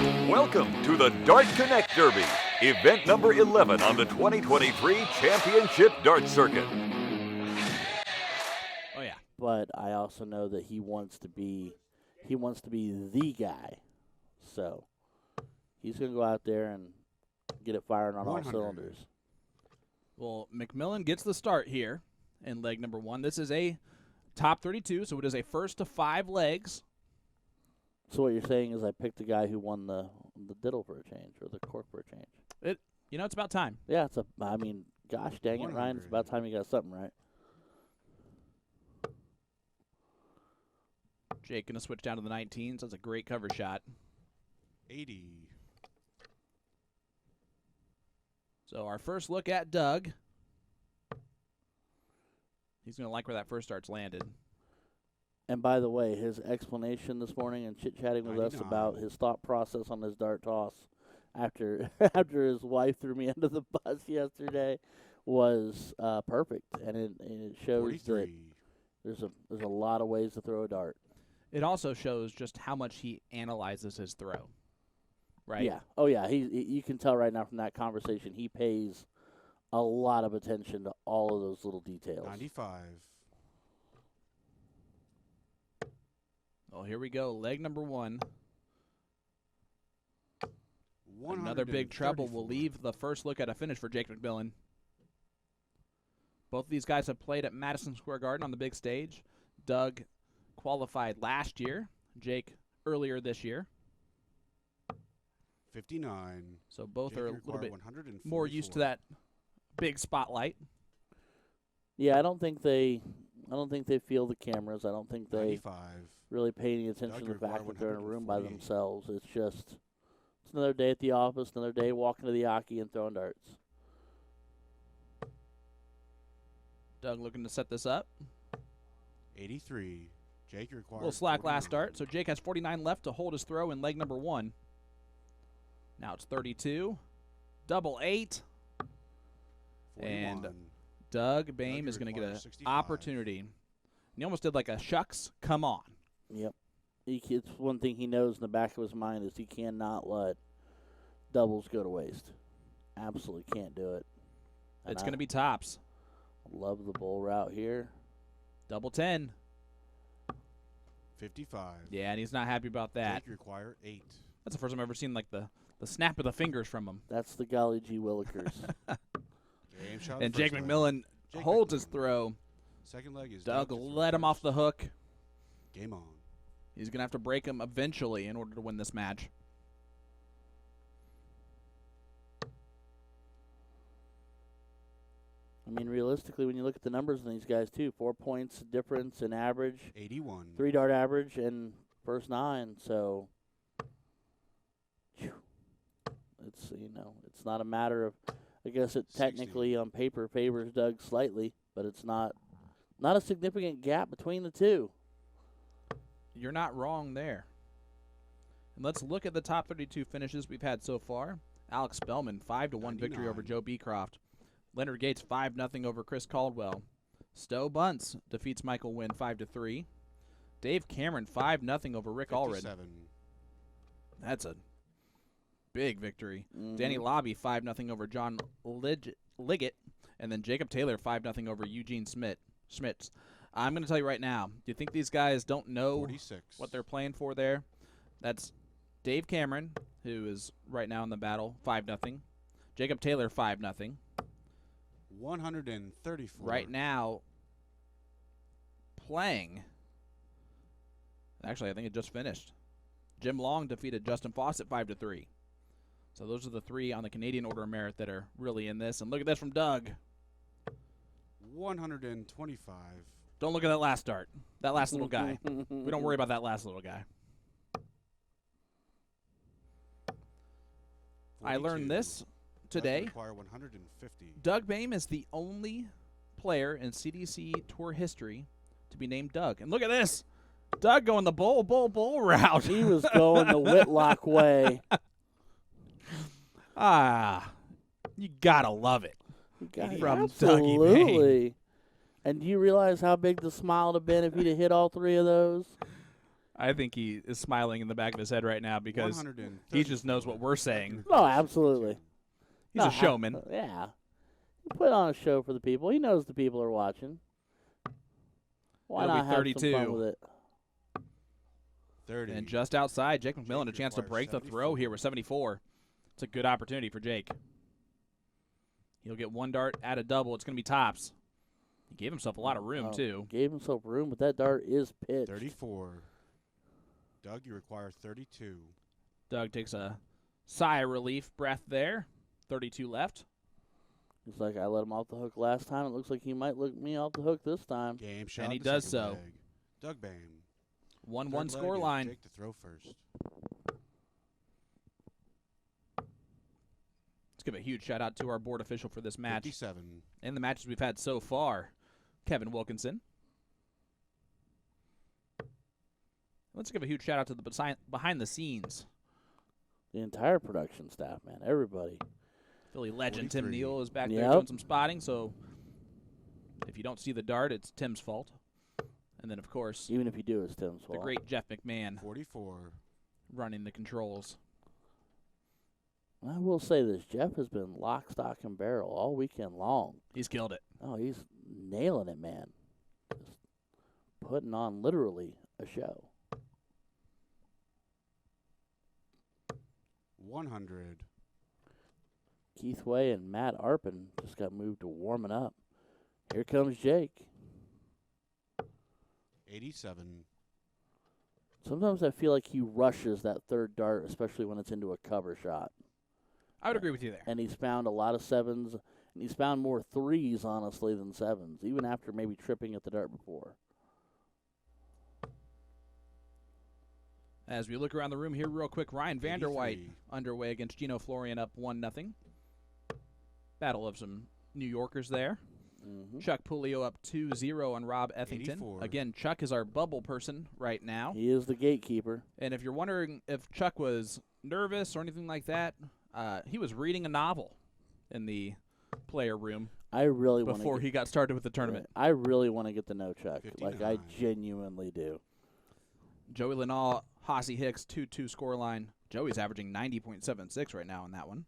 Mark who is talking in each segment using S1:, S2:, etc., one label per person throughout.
S1: Welcome to the Dart Connect Derby, event number 11 on the 2023 Championship Dart Circuit.
S2: Oh yeah.
S3: But I also know that he wants to be the guy. So he's going to go out there and get it firing on all cylinders.
S2: Well, MacMillan gets the start here in leg number 1. This is a top 32, so it is a first to 5 legs.
S3: So what you're saying is I picked the guy who won the diddle for a change, or the cork for a change.
S2: It's about time.
S3: Yeah, gosh dang it, Ryan, it's about time you got something right.
S2: Jake going to switch down to the 19s. That's a great cover shot.
S4: 80.
S2: So our first look at Doug. He's going to like where that first start's landed.
S3: And by the way, his explanation this morning and chit-chatting with us about his thought process on his dart toss after his wife threw me under the bus yesterday was perfect. And it shows
S4: 43.
S3: that there's a lot of ways to throw a dart.
S2: It also shows just how much he analyzes his throw, right?
S3: Yeah. Oh, yeah. You can tell right now from that conversation he pays a lot of attention to all of those little details.
S4: 95.
S2: Oh, here we go. Leg number 1. Another big treble will leave the first look at a finish for Jake MacMillan. Both of these guys have played at Madison Square Garden on the big stage. Doug qualified last year. Jake earlier this year.
S4: 59.
S2: So both
S4: Jake
S2: are a little bit
S4: 144.
S2: more used to that big spotlight.
S3: Yeah, I don't think they feel the cameras. I don't think they
S4: 95.
S3: really pay any attention
S4: Doug
S3: to the fact that they're in a room by
S4: 148.
S3: themselves. It's another day at the office, another day walking to the Aki and throwing darts.
S2: Doug looking to set this up.
S4: 83. Jake requires
S2: A little slack
S4: 49.
S2: last start, so Jake has 49 left to hold his throw in leg number 1. Now it's 32. Double 8.
S4: 41.
S2: And Doug Boehm
S4: Doug
S2: is going to get an
S4: requires 65.
S2: opportunity. And he almost did like a shucks, come on.
S3: Yep. It's one thing he knows in the back of his mind is he cannot let doubles go to waste. Absolutely can't do it. And
S2: It's going to be tops.
S3: Love the bull route here.
S2: Double 10.
S4: 55.
S2: Yeah, and he's not happy about that.
S4: Jake require 8.
S2: That's the first time I've ever seen like the snap of the fingers from him.
S3: That's the golly gee willikers.
S4: Game shot
S2: And
S4: the
S2: Jake
S4: first leg.
S2: MacMillan
S4: Jake
S2: holds his
S4: MacMillan.
S2: throw.
S4: Second leg is
S2: Doug
S4: Doug to throw
S2: let him off
S4: first.
S2: the hook.
S4: Game on.
S2: He's going to have to break him eventually in order to win this match.
S3: I mean, realistically, when you look at the numbers on these guys, too, 4 points difference in average,
S4: 81.
S3: 3-dart average, and first 9. So, it's not a matter of, I guess it
S4: 60.
S3: technically on paper favors Doug slightly, but it's not a significant gap between the two.
S2: You're not wrong there. And let's look at the top 32 finishes we've had so far. Alex Spellman, 5-1 victory over
S4: 99.
S2: Joe Beecroft. Leonard Gates, 5-0 over Chris Caldwell. Stowe Bunce defeats Michael Wynn, 5-3. Dave Cameron, 5-0 over Rick Allred.
S4: 57.
S2: That's a big victory.
S3: Mhm.
S2: Danny Lobby, 5-0 over John Liggett. And then Jacob Taylor, 5-0 over Eugene Schmitz. I'm going to tell you right now, do you think these guys don't know
S4: 46.
S2: what they're playing for there? That's Dave Cameron, who is right now in the battle, 5-0. Jacob Taylor, 5-0.
S4: 134.
S2: Right now, playing. Actually, I think it just finished. Jim Long defeated Justin Fawcett 5-3. So those are the 3 on the Canadian Order of Merit that are really in this. And look at this from Doug.
S4: 125.
S2: Don't look at that last start. That last little guy. We don't worry about that last little guy. I
S4: 42.
S2: learned this
S4: Doug
S2: today.
S4: require 150.
S2: Doug Boehm is the only player in CDC Tour history to be named Doug. And look at this. Doug going the bull route.
S3: He was going the Whitlock way.
S2: You got to love it. From Dougie Boehm.
S3: Absolutely. And do you realize how big the smile would have been if he'd have hit all 3 of those?
S2: I think he is smiling in the back of his head right now because he just knows what we're saying.
S3: No, absolutely.
S2: He's a showman.
S3: Yeah. He put on a show for the people. He knows the people are watching. Why
S2: It'll
S3: not
S2: be
S3: have
S2: 32.
S3: some fun with it?
S4: 30.
S2: And just outside, Jake MacMillan a chance to break the throw here with 74. It's a good opportunity for Jake. He'll get one dart at a double. It's going to be tops. He gave himself a lot of room, too.
S3: Gave himself room, but that dart is pitched.
S4: 34. Doug, you require 32.
S2: Doug takes a sigh of relief breath there. 32 left.
S3: It's like I let him off the hook last time. It looks like he might let me off the hook this time.
S4: Game shot.
S2: And he
S4: the
S2: does
S4: second
S2: so.
S4: leg. Doug Boehm.
S2: 1-1 score line.
S4: Jake to throw first.
S2: Let's give a huge shout out to our board official for this match
S4: 57.
S2: and the matches we've had so far, Kevin Wilkinson. Let's give a huge shout out to the behind the scenes.
S3: The entire production staff, man, everybody.
S2: Philly legend
S4: 43.
S2: Tim Neal is back there
S3: Yep.
S2: doing some spotting, so if you don't see the dart, it's Tim's fault. And then, of course,
S3: Even if you do, it's Tim's
S2: the
S3: fault.
S2: great Jeff McMahon
S4: 44.
S2: running the controls.
S3: I will say this: Jeff has been lock, stock, and barrel all weekend long.
S2: He's killed it.
S3: Oh, he's nailing it, man. Just putting on literally a show.
S4: 100.
S3: Keith Way and Matt Arpin just got moved to warming up. Here comes Jake.
S4: 87.
S3: Sometimes I feel like he rushes that third dart, especially when it's into a cover shot.
S2: I would agree with you there.
S3: And he's found a lot of sevens, and he's found more threes, honestly, than sevens, even after maybe tripping at the dart before.
S2: As we look around the room here real quick, Ryan Vanderwhite
S4: 83.
S2: underway against Gino Florian up 1-0. Battle of some New Yorkers there.
S3: Mm-hmm.
S2: Chuck Pulio up 2-0 on Rob Ethington.
S4: 84.
S2: Again, Chuck is our bubble person right now.
S3: He is the gatekeeper.
S2: And if you're wondering if Chuck was nervous or anything like that, he was reading a novel in the player room
S3: I really want
S2: before he got started with the tournament.
S3: I really want to get to know Chuck. Like, I
S4: 59.
S3: genuinely do.
S2: Joey Linall, Hossie Hicks, 2-2 scoreline. Joey's averaging 90.76 right now in that one.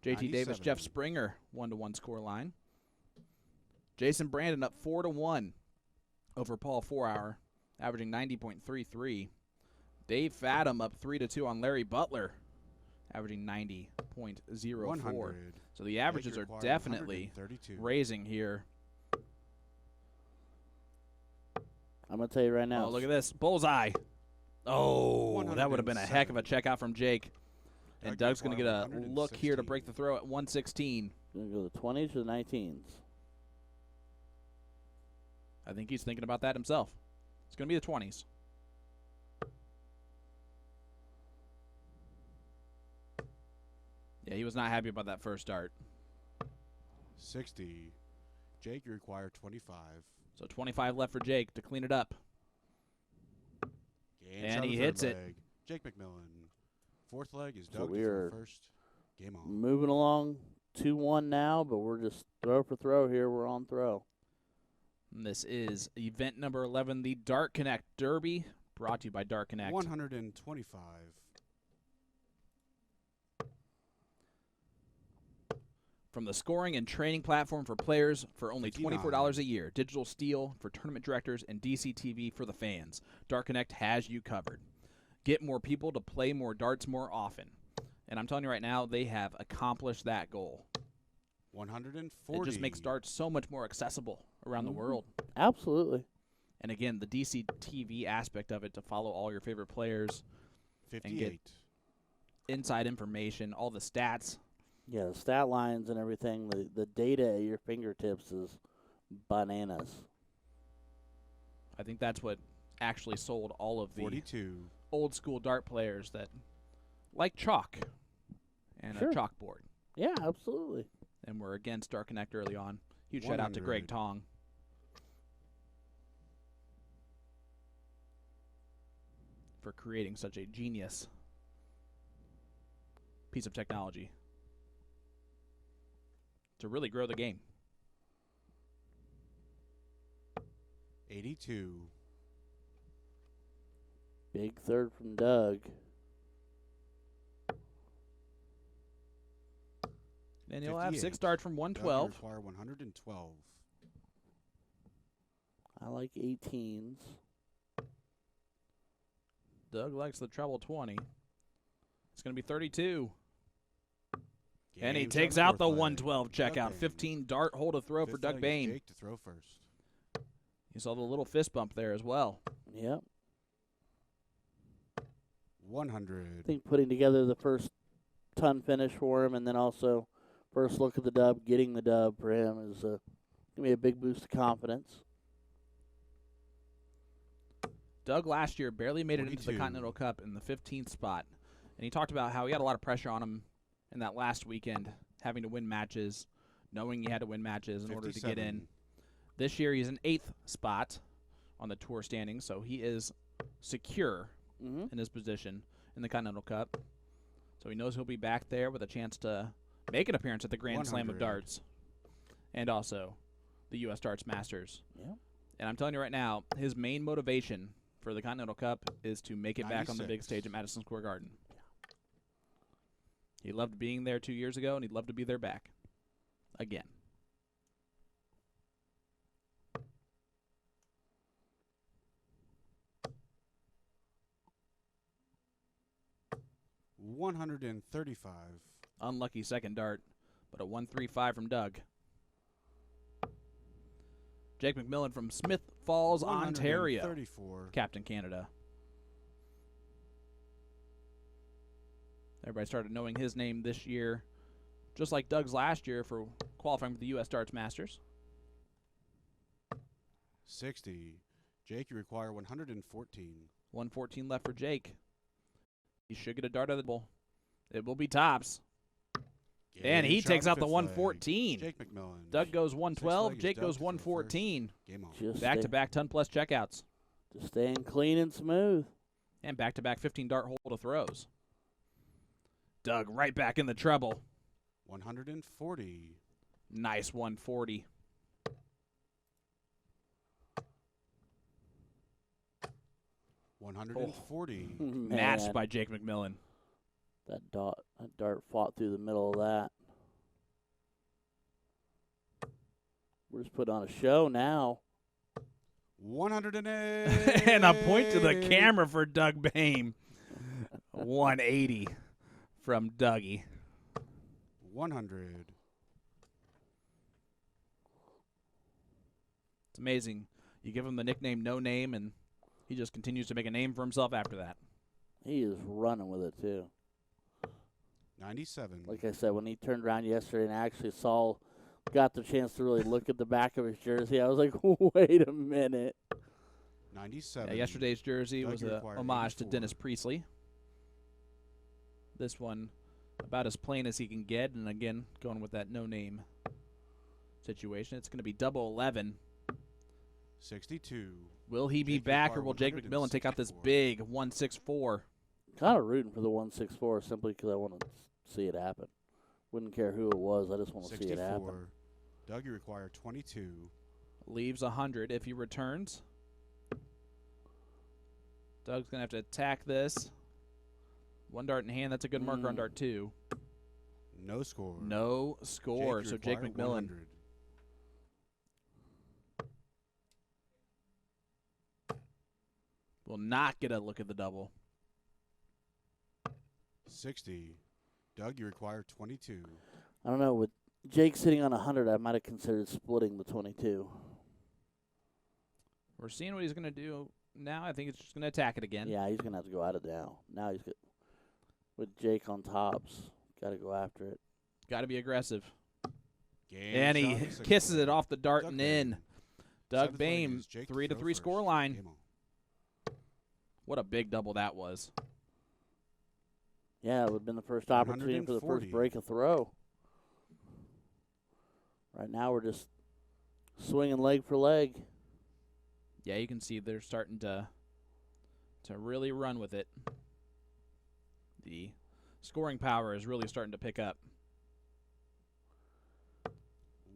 S2: JT Davis,
S4: 97.
S2: Jeff Springer, 1-1 scoreline. Jason Brandon up 4-1 over Paul 4-hour, averaging 90.33. Dave Fadum up 3-2 on Larry Butler, averaging 90.04.
S4: 100.
S2: So the averages are definitely
S4: 132.
S2: raising here.
S3: I'm going to tell you right now.
S2: Oh, look at this. Bullseye. Oh, that would have been a heck of a
S4: 107.
S2: checkout from Jake. And
S4: Doug
S2: Doug's going to get a
S4: required
S2: look here to
S4: 116.
S2: break the throw at 116.
S3: Going to go the 20s or the 19s?
S2: I think he's thinking about that himself. It's going to be the 20s. Yeah, he was not happy about that first start.
S4: 60. Jake, you require 25.
S2: So 25 left for Jake to clean it up.
S4: Game
S2: And
S4: shot of
S2: he
S4: the
S2: hits
S4: third
S2: it.
S4: leg. Jake MacMillan. Fourth leg is
S3: So
S4: Doug to
S3: we're
S4: throw first. Game on.
S3: Moving along 2-1 now, but we're just throw for throw here. We're on throw.
S2: And this is event number 11, the Dart Connect Derby, brought to you by Dart Connect.
S4: 125.
S2: From the scoring and training platform for players for only
S4: 59.
S2: $24 a year. Digital Steel for tournament directors and DCTV for the fans. Dart Connect has you covered. Get more people to play more darts more often. And I'm telling you right now, they have accomplished that goal.
S4: 140.
S2: It just makes darts so much more accessible around the world.
S3: Absolutely.
S2: And again, the DCTV aspect of it to follow all your favorite players,
S4: 58.
S2: inside information, all the stats.
S3: Yeah, the stat lines and everything, the data at your fingertips is bananas.
S2: I think that's what actually sold all of the
S4: 42.
S2: old school dart players that like chalk and
S3: Sure.
S2: a chalkboard.
S3: Yeah, absolutely.
S2: And we're against Dart Connect early on. Huge shout out to Greg
S4: 100.
S2: Tong for creating such a genius piece of technology to really grow the game.
S4: 82.
S3: Big third from Doug.
S2: And you'll have
S4: 58.
S2: 6 darts from
S4: Doug, you
S2: 112.
S4: require 112.
S3: I like 18s.
S2: Doug likes the treble 20. It's going to be 32. And he
S4: Game's
S2: takes
S4: on
S2: out the
S4: fourth leg.
S2: 112
S4: Doug
S2: checkout.
S4: Boehm.
S2: 15 dart hole to throw for
S4: Fifth
S2: Doug
S4: leg is
S2: Boehm.
S4: Jake to throw first.
S2: You saw the little fist bump there as well.
S3: Yep.
S4: 100.
S3: I think putting together the first ton finish for him and then also first look at the dub, getting the dub for him is going to be a big boost of confidence.
S2: Doug last year barely made it into the
S4: 42.
S2: Continental Cup in the 15th spot. And he talked about how he had a lot of pressure on him in that last weekend, having to win matches, knowing he had to win matches in order to get in.
S4: 57.
S2: This year he's in 8th spot on the tour standings, so he is secure in his position in the Continental Cup. So he knows he'll be back there with a chance to make an appearance at the Grand Slam of
S4: 100.
S2: Darts and also the U.S. Darts Masters.
S3: Yeah.
S2: And I'm telling you right now, his main motivation for the Continental Cup is to make it back on the big
S4: 96.
S2: stage at Madison Square Garden. He loved being there 2 years ago, and he'd love to be there back again.
S4: $135.
S2: Unlucky second dart, but a 135 from Doug. Jake MacMillan from Smith Falls, Ontario.
S4: 134.
S2: Captain Canada. Everybody started knowing his name this year, just like Doug's last year for qualifying for the U.S. Darts Masters.
S4: 60. Jake, you require 114.
S2: 114 left for Jake. He should get a dart out of the bowl. It will be tops. And he
S4: Game
S2: takes
S4: shot
S2: out the
S4: fifth leg.
S2: 114.
S4: Jake MacMillan.
S2: Doug goes
S4: Sixth
S2: 112.
S4: leg is
S2: Jake
S4: Doug
S2: goes
S4: to throw first.
S2: 114.
S4: Game on.
S3: Just
S2: Back-to-back ton-plus checkouts.
S3: Just staying clean and smooth.
S2: And back-to-back 15 dart hole to throws. Doug right back in the treble.
S4: 140.
S2: Nice 140.
S4: Oh. 140.
S2: Matched
S3: Man,
S2: by Jake MacMillan.
S3: that dart fought through the middle of that. We're just putting on a show now.
S4: 108.
S2: And a point to the camera for Doug Boehm. 180 from Dougie.
S4: 100.
S2: It's amazing. You give him the nickname No Name, and he just continues to make a name for himself after that.
S3: He is running with it, too.
S4: 97.
S3: Like I said, when he turned around yesterday and actually got the chance to really look at the back of his jersey, I was like, wait a minute.
S4: 97.
S2: Yeah, yesterday's jersey
S4: Doug,
S2: was
S4: you
S2: a
S4: require
S2: homage to
S4: 84.
S2: Dennis Priestley. This one, about as plain as he can get, and again, going with that no-name situation. It's going to be double 11.
S4: 62.
S2: Will he be
S4: Jake
S2: back, or
S4: Require
S2: will Jake MacMillan take out this
S4: 164.
S2: big 164?
S3: Kind of rooting for the 164 simply because I want to see it happen. Wouldn't care who it was. I just want to see it happen.
S4: 64. Doug, you require 22.
S2: Leaves 100 if he returns. Doug's going to have to attack this. One dart in hand. That's a good marker on dart 2.
S4: No score.
S2: No score.
S4: Jake, you
S2: So Jake
S4: require
S2: MacMillan
S4: 100.
S2: will not get a look at the double.
S4: 60. Doug, you require 22.
S3: I don't know. With Jake sitting on 100, I might have considered splitting the 22.
S2: We're seeing what he's going to do now. I think it's just going to attack it again.
S3: Yeah, he's going to have to go at it now. Now he's got, with Jake on tops, got to go after it.
S2: Got to be aggressive.
S4: Game
S2: And
S4: shot
S2: he
S4: for sixth
S2: kisses
S4: leg.
S2: it off the dart
S4: Doug
S2: and in.
S4: Boehm.
S2: Doug
S4: Seventh leg
S2: Boehm,
S4: is Jake to
S2: 3-3
S4: throw
S2: score
S4: first.
S2: line.
S4: Game on.
S2: What a big double that was.
S3: Yeah, it would have been the first opportunity for the
S4: 140.
S3: first break of throw. Right now we're just swinging leg for leg.
S2: Yeah, you can see they're starting to really run with it. The scoring power is really starting to pick up.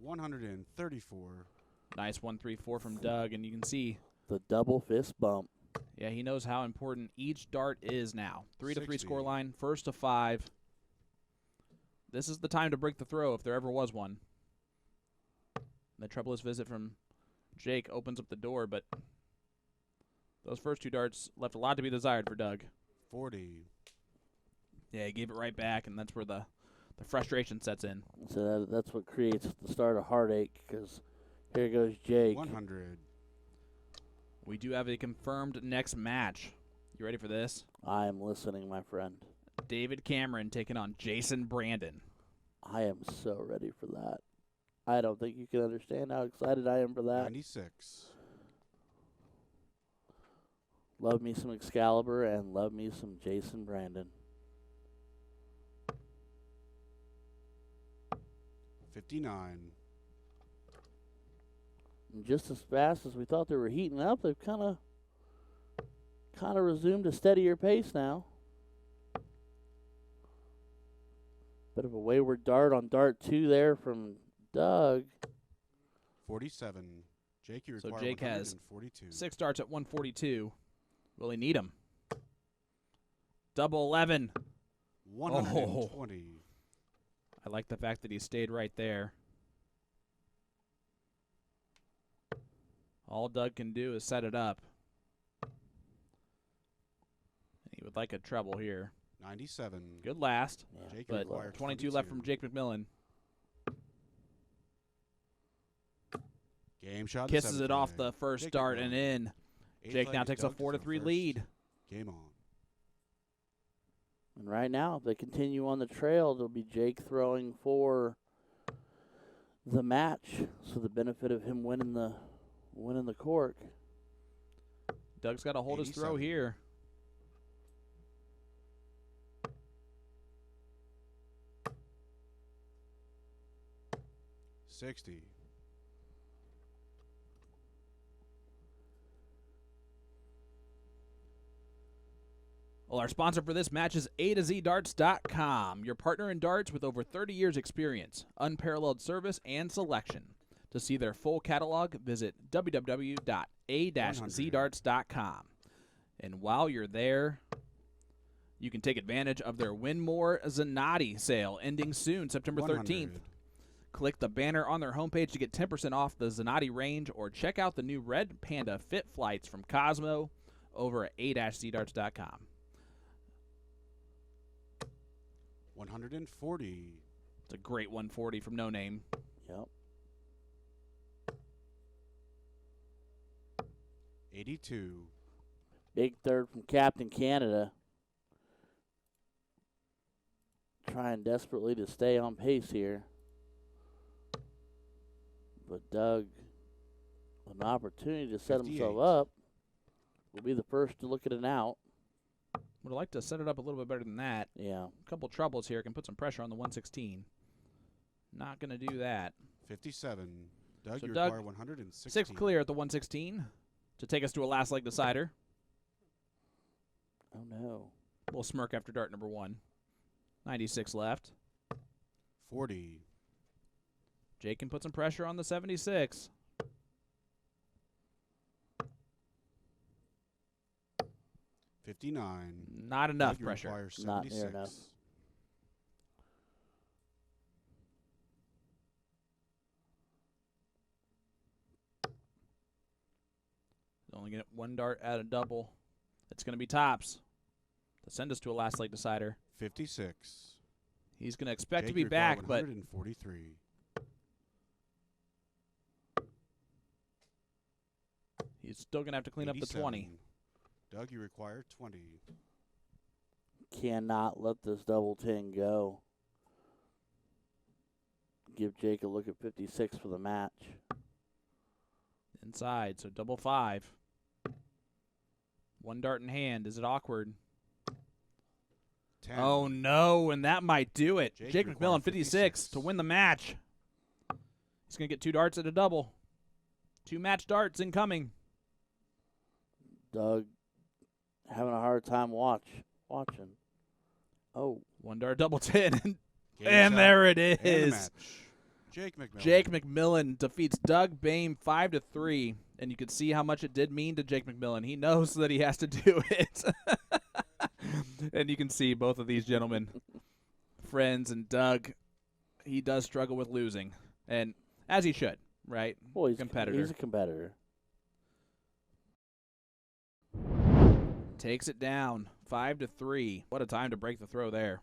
S4: 134.
S2: Nice 1-3-4 from Doug, and you can see
S3: The double fist bump.
S2: Yeah, he knows how important each dart is now. 3-3
S4: 60.
S2: scoreline, first to 5. This is the time to break the throw if there ever was one. The troublous visit from Jake opens up the door, but those first 2 darts left a lot to be desired for Doug.
S4: 40.
S2: Yeah, he gave it right back, and that's where the frustration sets in.
S3: So that's what creates the start of heartache, because here goes Jake.
S4: 100.
S2: We do have a confirmed next match. You ready for this?
S3: I am listening, my friend.
S2: David Cameron taking on Jason Brandon.
S3: I am so ready for that. I don't think you can understand how excited I am for that.
S4: 96.
S3: Love me some Excalibur and love me some Jason Brandon.
S4: 59.
S3: And just as fast as we thought they were heating up, they've kind of resumed a steadier pace now. Bit of a wayward dart on dart 2 there from Doug.
S4: 47. Jake, you
S2: So
S4: require
S2: Jake has
S4: 142.
S2: 6 darts at 142. Will he need them? Double 11.
S4: 120.
S2: I like the fact that he stayed right there. All Doug can do is set it up. He would like a treble here.
S4: 97.
S2: Good last,
S3: Yeah,
S4: Jake,
S2: but
S4: require
S2: 22 left from Jake MacMillan.
S4: Game shot.
S2: Kisses it off the first
S4: Jake
S2: dart
S4: MacMillan.
S2: and in. Jake now takes a 4-3 lead.
S4: Game on.
S3: And right now, if they continue on the trail, it'll be Jake throwing for the match. So the benefit of him winning the cork.
S2: Doug's got to hold his throw
S4: 87.
S2: here.
S4: $60.
S2: Well, our sponsor for this match is A2ZDarts.com, your partner in darts with over 30 years experience, unparalleled service, and selection. To see their full catalog, visit www.a-zdarts.com. And while you're there, you can take advantage of their Win More Zanatti sale ending soon, September 13th.
S4: 100.
S2: Click the banner on their homepage to get 10% off the Zanatti range, or check out the new Red Panda Fit Flights from Cosmo over at a-zdarts.com.
S4: 140.
S2: It's a great 140 from No Name.
S3: Yep.
S4: 82.
S3: Big third from Captain Canada. Trying desperately to stay on pace here. But Doug, with an opportunity to set
S4: 58.
S3: himself up, will be the first to look at an out.
S2: Would like to set it up a little bit better than that.
S3: Yeah.
S2: A couple troubles here. Can put some pressure on the 116. Not going to do that.
S4: 57. Doug,
S2: So
S4: you
S2: Doug,
S4: require 116.
S2: 6 clear at the 116 to take us to a last leg decider.
S3: Oh, no.
S2: We'll smirk after dart number 1. 96 left.
S4: 40.
S2: Jake can put some pressure on the 76.
S4: 59.
S2: Not enough
S4: Doug, you
S2: pressure.
S4: require
S3: Not near
S4: 76.
S3: enough.
S2: Only get 1 dart at a double. It's going to be tops to send us to a last leg decider.
S4: 56.
S2: He's going to expect
S4: Jake,
S2: to be
S4: you require
S2: back, but
S4: 143.
S2: he's still going to have to clean up the 20.
S4: 87. Doug, you require 20.
S3: Cannot let this double 10 go. Give Jake a look at 56 for the match.
S2: Inside, so double 5. 1 dart in hand. Is it awkward?
S4: 10.
S2: Oh, no, and that might do it.
S4: Jake
S2: Jake
S4: requires
S2: MacMillan, 56 to win the match. He's going to get 2 darts at a double. 2 match darts incoming.
S3: Doug having a hard time watching. Oh,
S2: 1 dart double 10.
S4: Game
S2: And
S4: shot.
S2: there it
S4: And the
S2: is.
S4: match. Jake MacMillan.
S2: Jake MacMillan defeats Doug Boehm 5-3 And you could see how much it did mean to Jake MacMillan. He knows that he has to do it. And you can see both of these gentlemen, friends, and Doug, he does struggle with losing. And as he should, right?
S3: Well, he's
S2: competitor.
S3: He's a competitor.
S2: Takes it down 5-3. What a time to break the throw there.